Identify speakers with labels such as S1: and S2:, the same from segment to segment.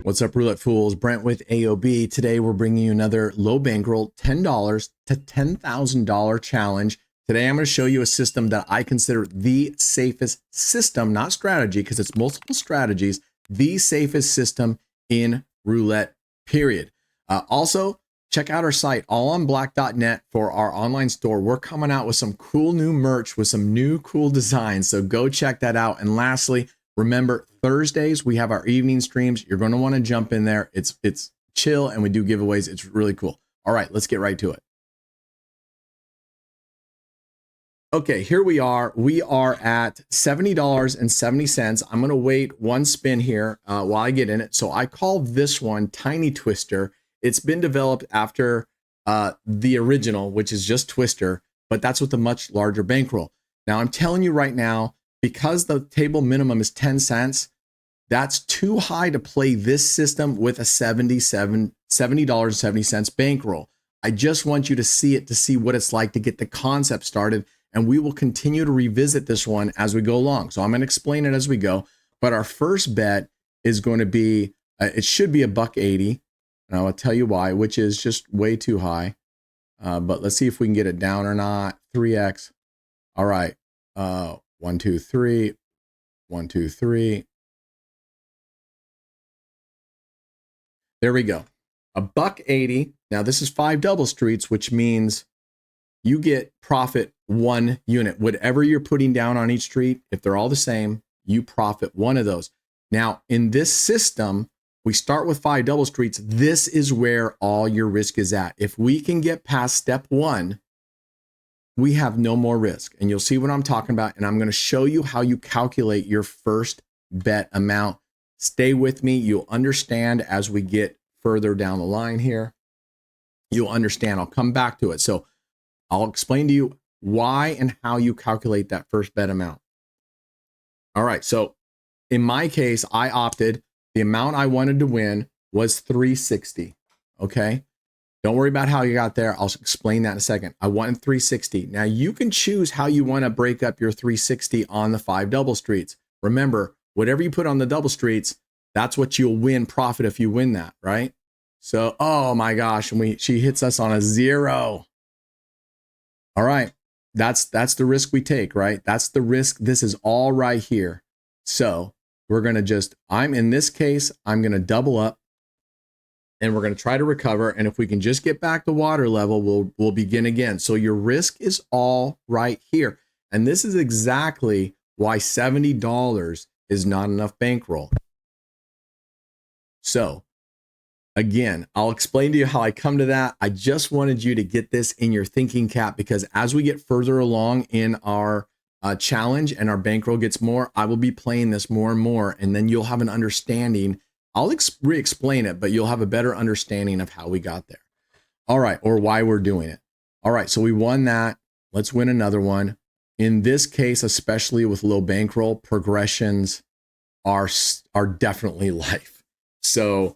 S1: What's up, Roulette Fools? Brent with AOB. Today, we're bringing you another low bankroll, $10 to $10,000 challenge. Today, I'm going to show you a system that I consider the safest system, not strategy, because it's multiple strategies, the safest system in roulette, period. Also, check out our site, allonblack.net, for our online store. We're coming out with some cool new merch with some new cool designs, so go check that out. And lastly, remember, Thursdays, we have our evening streams. You're going to want to jump in there. It's chill, and we do giveaways. It's really cool. All right, let's get right to it. Okay, here we are. We are at $70.70. I'm going to wait one spin here while I get in it. So I call this one Tiny Twister. It's been developed after the original, which is just Twister, but that's with a much larger bankroll. Now, I'm telling you right now, because the table minimum is 10 cents, that's too high to play this system with a $70.70 bankroll. I just want you to see it, to see what it's like, to get the concept started. And we will continue to revisit this one as we go along. So I'm going to explain it as we go. But our first bet is going to be, it should be $1.80. And I will tell you why, which is just way too high. But let's see if we can get it down or not. 3x. All right. 1, 2, 3. 1, 2, 3. There we go. $1.80. Now this is 5 double streets, which means you get profit 1 unit. Whatever you're putting down on each street, if they're all the same, you profit one of those. Now, in this system, we start with 5 double streets. This is where all your risk is at. If we can get past step 1, we have no more risk. And you'll see what I'm talking about. And I'm going to show you how you calculate your first bet amount. Stay with me. You'll understand as we get further down the line here. You'll understand. I'll come back to it. So I'll explain to you why and how you calculate that first bet amount. All right. So in my case, I opted, the amount I wanted to win was $360. Okay. Don't worry about how you got there. I'll explain that in a second. I wanted $360. Now you can choose how you want to break up your $360 on the 5 double streets. Remember, whatever you put on the double streets, that's what you'll win profit if you win that, right? So, oh my gosh, and she hits us on a 0. All right, that's the risk we take, right? That's the risk. This is all right here. So we're going to just, in this case, I'm going to double up and we're going to try to recover. And if we can just get back to water level, we'll begin again. So your risk is all right here. And this is exactly why $70 is not enough bankroll. So again, I'll explain to you how I come to that. I just wanted you to get this in your thinking cap, because as we get further along in our challenge and our bankroll gets more, I will be playing this more and more, and then you'll have an understanding. I'll re-explain it, but you'll have a better understanding of how we got there. All right, or why we're doing it. All right, so we won that. Let's win another one. In this case, especially with low bankroll, progressions are definitely life. So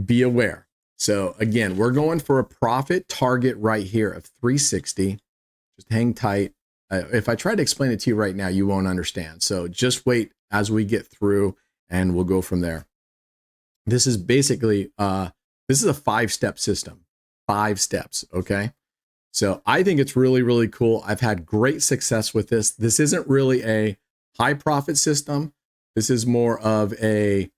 S1: be aware. So again, we're going for a profit target right here of 360. Just hang tight. If I try to explain it to you right now, you won't understand. So just wait as we get through and we'll go from there. This is basically, this is a 5-step system, 5 steps. Okay. So I think it's really, really cool. I've had great success with this. This isn't really a high profit system. This is more of a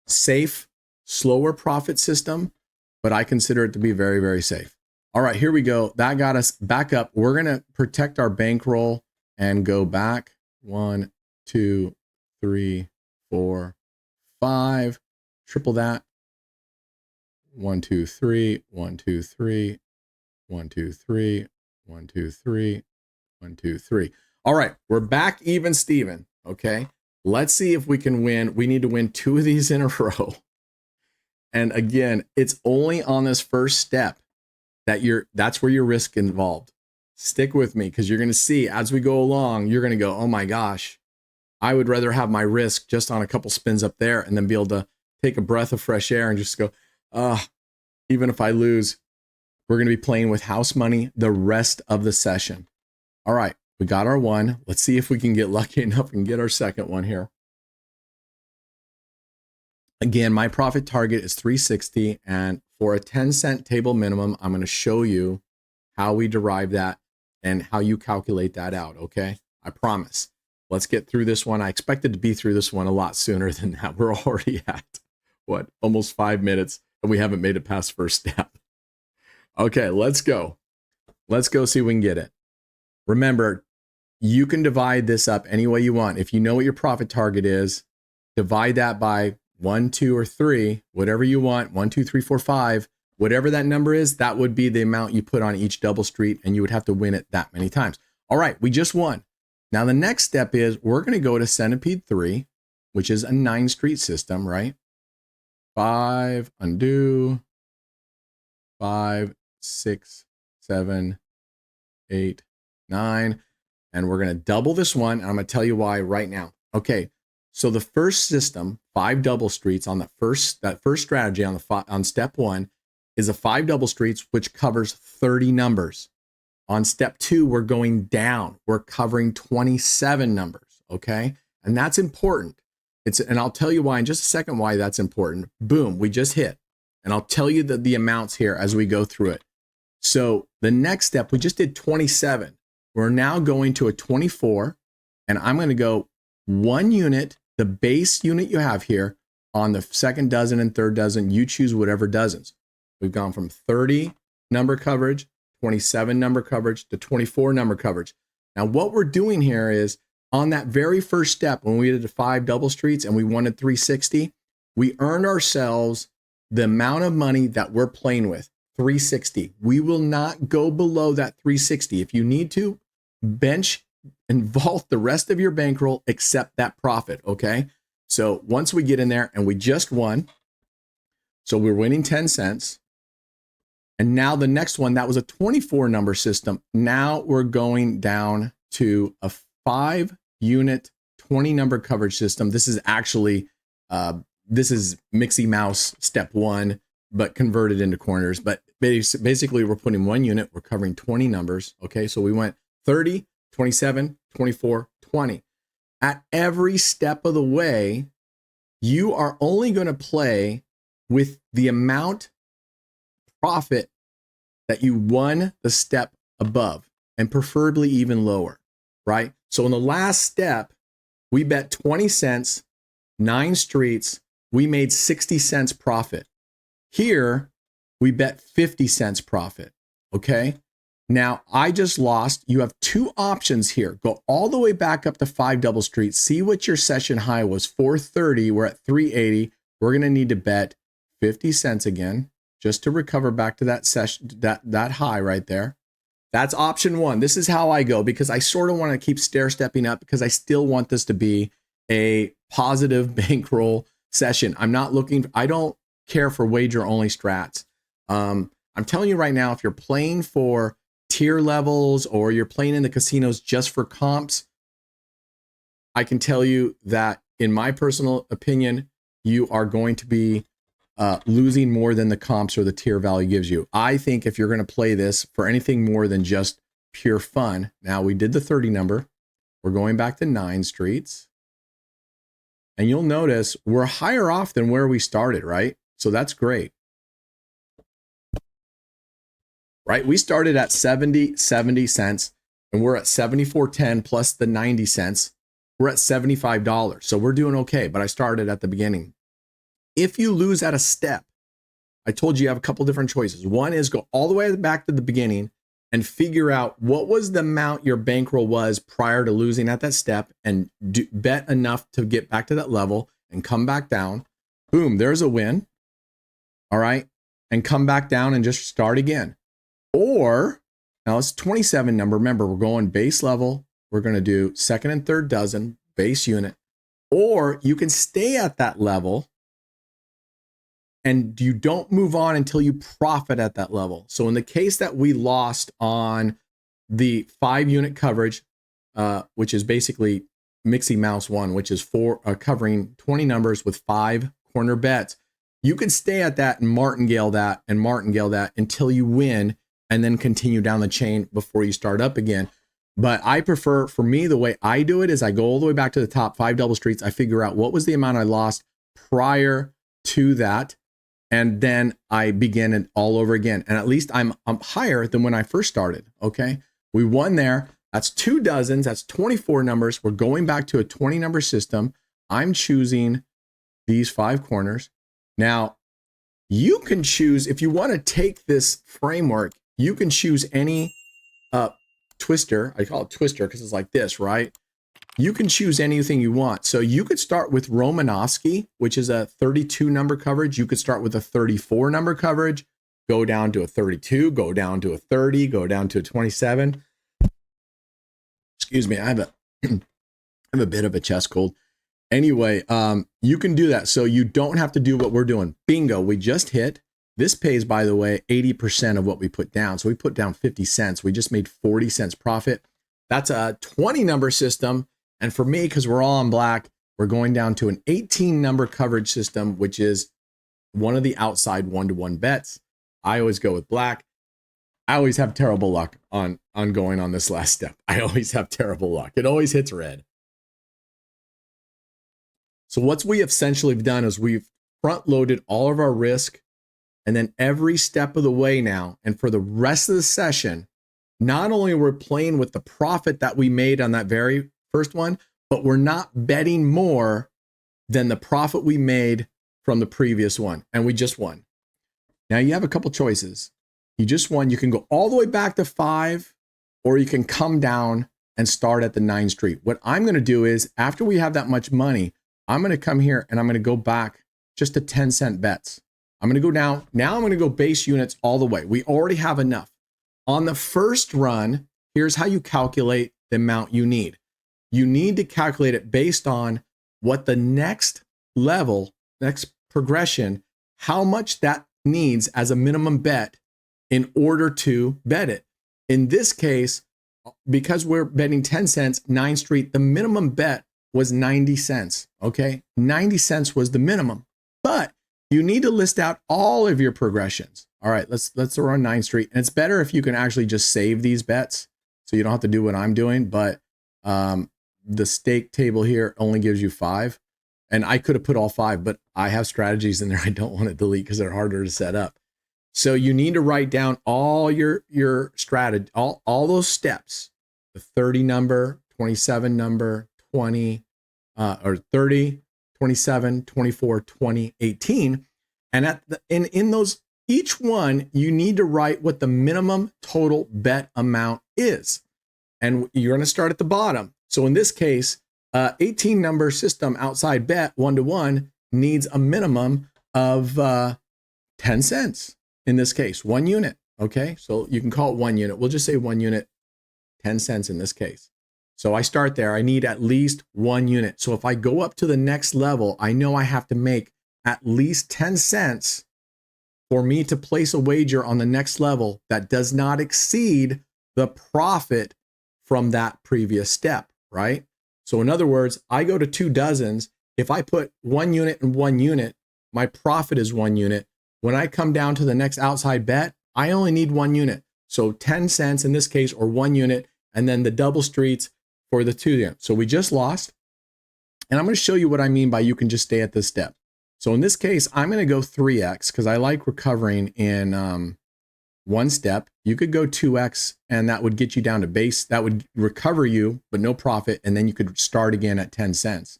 S1: safe, slower profit system, but I consider it to be very, very safe. All right, here we go. That got us back up. We're going to protect our bankroll and go back. 1, 2, 3, 4, 5. Triple that. 1, 2, 3, 1, 2, 3, 1, 2, 3, 1, 2, 3, 1, 2, 3. All right, we're back even Steven. Okay, let's see if we can win. We need to win 2 of these in a row. And again, it's only on this first step that that's where your risk involved. Stick with me, because you're going to see as we go along, you're going to go, oh my gosh, I would rather have my risk just on a couple spins up there and then be able to take a breath of fresh air and just go, even if I lose, we're going to be playing with house money the rest of the session. All right, we got our 1. Let's see if we can get lucky enough and get our second one here. Again, my profit target is 360. And for a 10-cent table minimum, I'm going to show you how we derive that and how you calculate that out. Okay. I promise. Let's get through this one. I expected to be through this one a lot sooner than that. We're already at what, almost 5 minutes, and we haven't made it past first step. Okay, let's go. Let's go see if we can get it. Remember, you can divide this up any way you want. If you know what your profit target is, divide that by 1, 2, or 3, whatever you want. 1, 2, 3, 4, 5, whatever that number is, that would be the amount you put on each double street, and you would have to win it that many times. All right, we just won. Now the next step is we're going to go to Centipede 3, which is a 9-street system, right? 5, undo, 5, 6, 7, 8, 9. And we're going to double this one. And I'm going to tell you why right now. Okay. So the first system, 5 double streets on that first strategy on step 1 is a 5 double streets, which covers 30 numbers. On step 2, we're going down. We're covering 27 numbers. Okay. And that's important. And I'll tell you why in just a second why that's important. Boom, we just hit. And I'll tell you the amounts here as we go through it. So the next step, we just did 27. We're now going to a 24, and I'm going to go 1 unit, the base unit you have here, on the second dozen and third dozen. You choose whatever dozens. We've gone from 30 number coverage, 27 number coverage, to 24 number coverage. Now what we're doing here is, on that very first step, when we did the 5 double streets and we wanted 360, we earned ourselves the amount of money that we're playing with, 360. We will not go below that 360. If you need to, bench and vault the rest of your bankroll except that profit, okay? So once we get in there, and we just won, so we're winning 10 cents. And now the next one, that was a 24 number system. Now we're going down to a 5 unit, 20 number coverage system. This is actually, this is Mixie Mouse step 1, but converted into corners. But basically we're putting 1 unit, we're covering 20 numbers. Okay. So we went 30, 27, 24, 20. At every step of the way, you are only going to play with the amount profit that you won the step above, and preferably even lower, right? So in the last step, we bet 20 cents, 9 streets, we made 60 cents profit. Here, we bet 50 cents profit, okay? Now, I just lost. You have 2 options here. Go all the way back up to 5 double streets. See what your session high was, 430. We're at 380. We're going to need to bet 50 cents again, just to recover back to that session, that high right there. That's option 1. This is how I go, because I sort of want to keep stair-stepping up, because I still want this to be a positive bankroll session. I don't care for wager-only strats. I'm telling you right now, if you're playing for tier levels or you're playing in the casinos just for comps, I can tell you that, in my personal opinion, you are going to be losing more than the comps or the tier value gives you. I think if you're going to play this for anything more than just pure fun, now we did the 30 number, we're going back to 9 streets, and you'll notice we're higher off than where we started, right? So that's great, right? We started at 70 cents, and we're at 74.10 plus the 90 cents. We're at $75. So we're doing okay, but I started at the beginning. If you lose at a step, I told you have a couple different choices. One is go all the way back to the beginning and figure out what was the amount your bankroll was prior to losing at that step, and bet enough to get back to that level and come back down. Boom, there's a win. All right. And come back down and just start again. Or, now it's 27 number. Remember, we're going base level. We're going to do second and third dozen, base unit. Or you can stay at that level and you don't move on until you profit at that level. So in the case that we lost on the 5 unit coverage, which is basically Mixie Mouse 1, which is covering 20 numbers with 5 corner bets, you can stay at that and martingale that until you win, and then continue down the chain before you start up again. But I prefer, for me, the way I do it is I go all the way back to the top 5 double streets. I figure out what was the amount I lost prior to that. And then I begin it all over again. And at least I'm higher than when I first started. Okay. We won there. That's 2 dozens. That's 24 numbers. We're going back to a 20 number system. I'm choosing these 5 corners. Now, you can choose, if you want to take this framework, you can choose any twister. I call it twister because it's like this, right? You can choose anything you want. So you could start with Romanowski, which is a 32 number coverage. You could start with a 34 number coverage, go down to a 32, go down to a 30, go down to a 27. Excuse me, I have a bit of a chest cold. Anyway, you can do that. So you don't have to do what we're doing. Bingo, we just hit. This pays, by the way, 80% of what we put down. So we put down 50 cents. We just made 40 cents profit. That's a 20 number system. And for me, because we're all on black, we're going down to an 18 number coverage system, which is one of the outside 1-to-1 bets. I always go with black. I always have terrible luck on going on this last step. I always have terrible luck. It always hits red. So what we essentially have done is we've front loaded all of our risk, and then every step of the way now, and for the rest of the session, not only we're playing with the profit that we made on that very first one, but we're not betting more than the profit we made from the previous one. And we just won. Now you have a couple choices. You just won. You can go all the way back to 5, or you can come down and start at the 9 street. What I'm going to do is, after we have that much money, I'm going to come here and I'm going to go back just to 10-cent bets. I'm going to go down. Now I'm going to go base units all the way. We already have enough. On the first run, here's how you calculate the amount you need. You need to calculate it based on what the next level, next progression, how much that needs as a minimum bet in order to bet it. In this case, because we're betting 10 cents, 9 street, the minimum bet was 90 cents. Okay. 90 cents was the minimum, but you need to list out all of your progressions. All right, let's throw on 9 street. And it's better if you can actually just save these bets so you don't have to do what I'm doing. But the stake table here only gives you 5. And I could have put all 5, but I have strategies in there I don't want to delete because they're harder to set up. So you need to write down all your strategy, all those steps, the 30 number, 27 number, 20, or 30, 27, 24, 20, 18. And in those, each one, you need to write what the minimum total bet amount is. And you're going to start at the bottom. So in this case, 18 number system outside bet 1-to-1 needs a minimum of 10 cents. In this case, 1 unit. Okay. So you can call it 1 unit. We'll just say 1 unit, 10 cents in this case. So I start there. I need at least 1 unit. So if I go up to the next level, I know I have to make at least 10 cents for me to place a wager on the next level that does not exceed the profit from that previous step, right? So in other words, I go to 2 dozens. If I put 1 unit and 1 unit, my profit is 1 unit. When I come down to the next outside bet, I only need 1 unit. So 10 cents in this case, or 1 unit, and then the double streets for the 2 units. So we just lost. And I'm going to show you what I mean by you can just stay at this step. So in this case, I'm going to go 3x because I like recovering in 1 step. You could go 2x and that would get you down to base. That would recover you, but no profit. And then you could start again at 10 cents.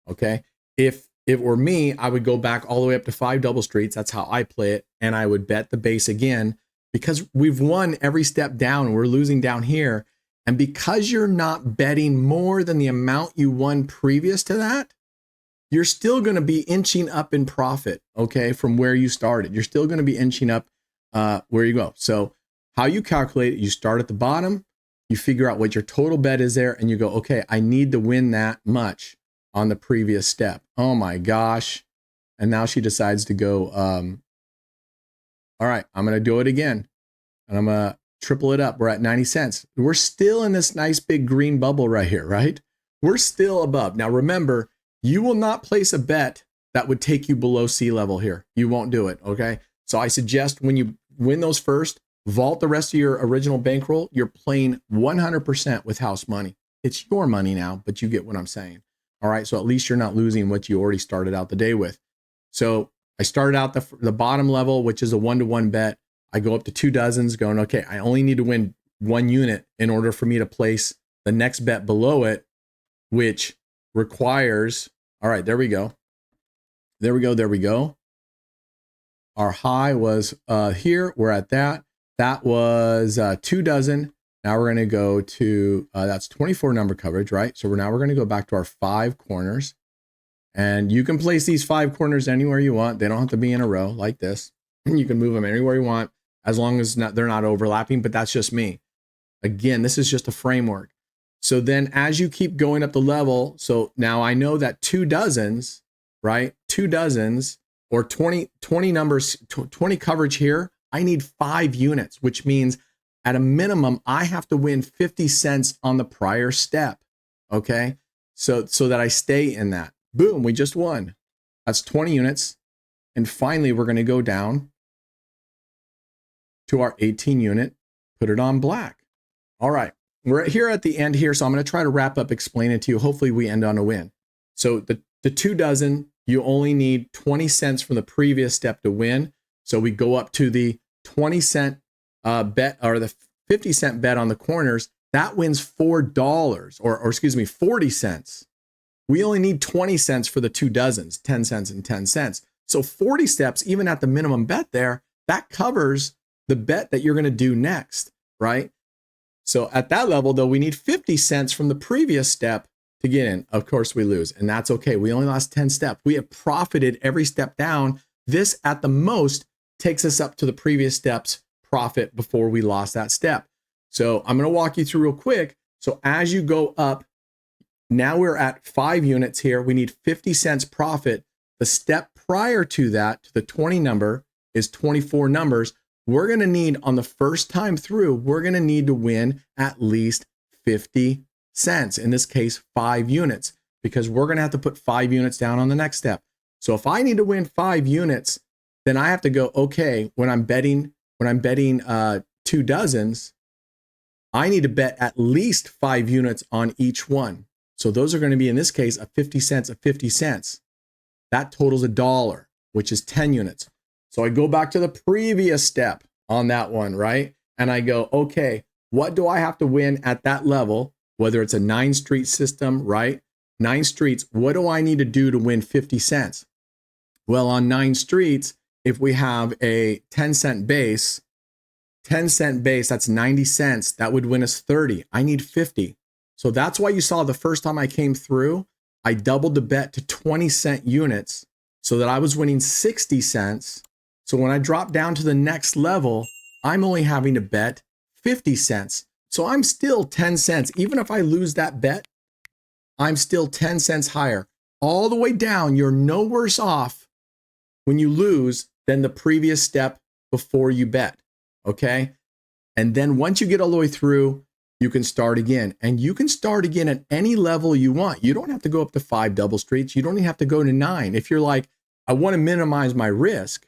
S1: Okay. If it were me, I would go back all the way up to 5 double streets. That's how I play it. And I would bet the base again because we've won every step down and we're losing down here. And because you're not betting more than the amount you won previous to that, you're still going to be inching up in profit, okay, from where you started. You're still going to be inching up where you go. So how you calculate it, you start at the bottom, you figure out what your total bet is there, and you go, okay, I need to win that much on the previous step. Oh my gosh. And now she decides to go, all right, I'm going to do it again. And I'm going to triple it up. We're at 90 cents. We're still in this nice big green bubble right here, right? We're still above. Now remember, you will not place a bet that would take you below sea level here. You won't do it, okay? So I suggest when you win those first, vault the rest of your original bankroll. You're playing 100% with house money. It's your money now, but you get what I'm saying. All right, so at least you're not losing what you already started out the day with. So I started out the bottom level, which is a 1-to-1 bet. I go up to 2 dozens going, okay, I only need to win 1 unit in order for me to place the next bet below it, which requires, all right, there we go. There we go. There we go. Our high was here. We're at that. That was 2 dozen. Now we're going to go to, that's 24 number coverage, right? So we're going to go back to our 5 corners. And you can place these 5 corners anywhere you want. They don't have to be in a row like this. You can move them anywhere you want as long as they're not overlapping, but that's just me. Again, this is just a framework. So then as you keep going up the level, so now I know that 2 dozens, right? 2 dozens or 20 numbers, 20 coverage here, I need 5 units, which means at a minimum, I have to win 50 cents on the prior step, okay? So that I stay in that. Boom, we just won. That's 20 units. And finally, we're going to go down to our 18 unit, put it on black. All right, we're here at the end here, so I'm going to try to wrap up, explain it to you. Hopefully we end on a win. So the 2 dozen, you only need 20 cents from the previous step to win. So we go up to the 20 cent bet, or the 50 cent bet on the corners. That wins $4, or excuse me, 40 cents. We only need 20 cents for the 2 dozens, 10 cents and 10 cents. So 40 steps, even at the minimum bet there, that covers the bet that you're going to do next, right? So at that level, though, we need 50 cents from the previous step to get in. Of course, we lose, and that's okay. We only lost 10 steps. We have profited every step down. This, at the most, takes us up to the previous step's profit before we lost that step. So I'm going to walk you through real quick. So as you go up, now we're at 5 units here. We need 50 cents profit. The step prior to that, to the 20 number, is 24 numbers. We're going to need, on the first time through, we're going to need to win at least 50 cents. In this case, 5 units, because we're going to have to put 5 units down on the next step. So if I need to win 5 units, then I have to go, okay, when I'm betting 2 dozens, I need to bet at least 5 units on each one. So those are going to be, in this case, a 50 cents, a 50 cents. That totals $1, which is 10 units. So I go back to the previous step on that one, right? And I go, okay, what do I have to win at that level? Whether it's a 9 street system, right? 9 streets, what do I need to do to win 50 cents? Well, on 9 streets, if we have a 10 cent base, that's 90 cents. That would win us 30. I need 50. So that's why you saw the first time I came through, I doubled the bet to 20 cent units so that I was winning 60 cents. So when I drop down to the next level, I'm only having to bet 50 cents. So I'm still 10 cents. Even if I lose that bet, I'm still 10 cents higher. All the way down, you're no worse off when you lose than the previous step before you bet, okay? And then once you get all the way through, you can start again. And you can start again at any level you want. You don't have to go up to 5 double streets. You don't even have to go to 9. If you're like, I want to minimize my risk,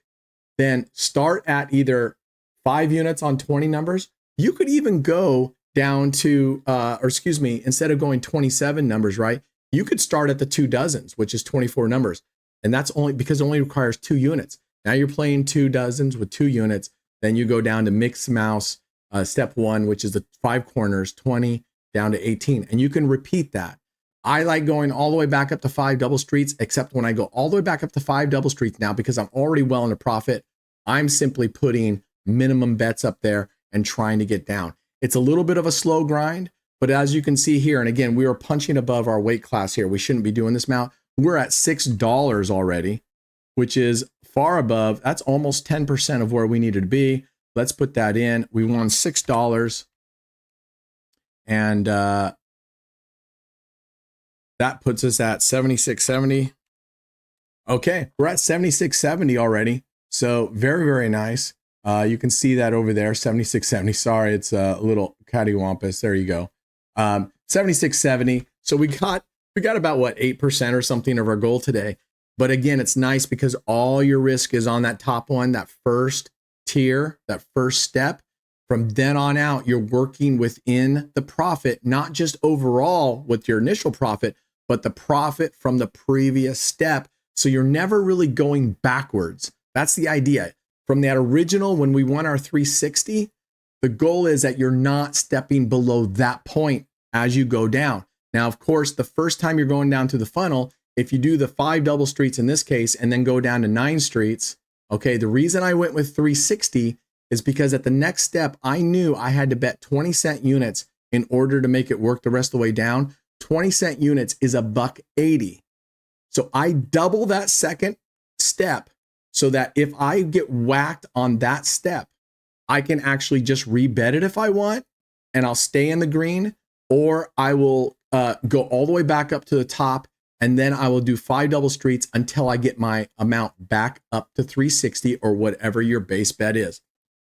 S1: then start at either 5 units on 20 numbers. You could even go down to, instead of going 27 numbers, right? You could start at the 2 dozens, which is 24 numbers. And that's only because it only requires 2 units. Now you're playing 2 dozens with 2 units. Then you go down to mixed mouse, step 1, which is the 5 corners, 20 down to 18. And you can repeat that. I like going all the way back up to 5 double streets, except when I go all the way back up to 5 double streets now, because I'm already well into profit, I'm simply putting minimum bets up there and trying to get down. It's a little bit of a slow grind, but as you can see here, and again, we are punching above our weight class here. We shouldn't be doing this amount. We're at $6 already, which is far above. That's almost 10% of where we needed to be. Let's put that in. We won $6. And that puts us at 76.70. Okay, we're at 76.70 already. So very, very nice. You can see that over there, 76.70. Sorry, it's a little cattywampus. There you go. 76.70. So we got about what, 8% or something of our goal today. But again, it's nice because all your risk is on that top one, that first tier, that first step. From then on out, you're working within the profit, not just overall with your initial profit, but the profit from the previous step. So you're never really going backwards. That's the idea. From that original, when we won our 360, the goal is that you're not stepping below that point as you go down. Now, of course, the first time you're going down to the funnel, if you do the 5 double streets in this case and then go down to 9 streets, okay, the reason I went with 360 is because at the next step, I knew I had to bet 20-cent units in order to make it work the rest of the way down. 20-cent units is $1.80. So I double that second step so that if I get whacked on that step, I can actually just rebet it if I want, and I'll stay in the green, or I will go all the way back up to the top, and then I will do 5 double streets until I get my amount back up to 360 or whatever your base bet is.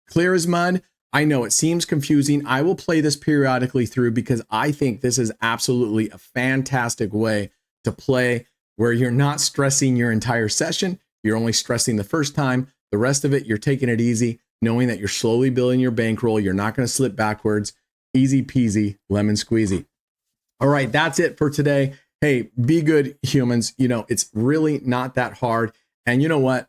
S1: Clear as mud. I know it seems confusing. I will play this periodically through because I think this is absolutely a fantastic way to play where you're not stressing your entire session. You're only stressing the first time. The rest of it, you're taking it easy, knowing that you're slowly building your bankroll. You're not going to slip backwards. Easy peasy, lemon squeezy. All right, that's it for today. Hey, be good, humans. You know, it's really not that hard. And you know what?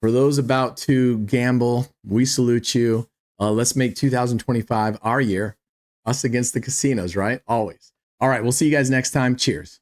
S1: For those about to gamble, we salute you. Let's make 2025 our year. Us against the casinos, right? Always. All right, we'll see you guys next time. Cheers.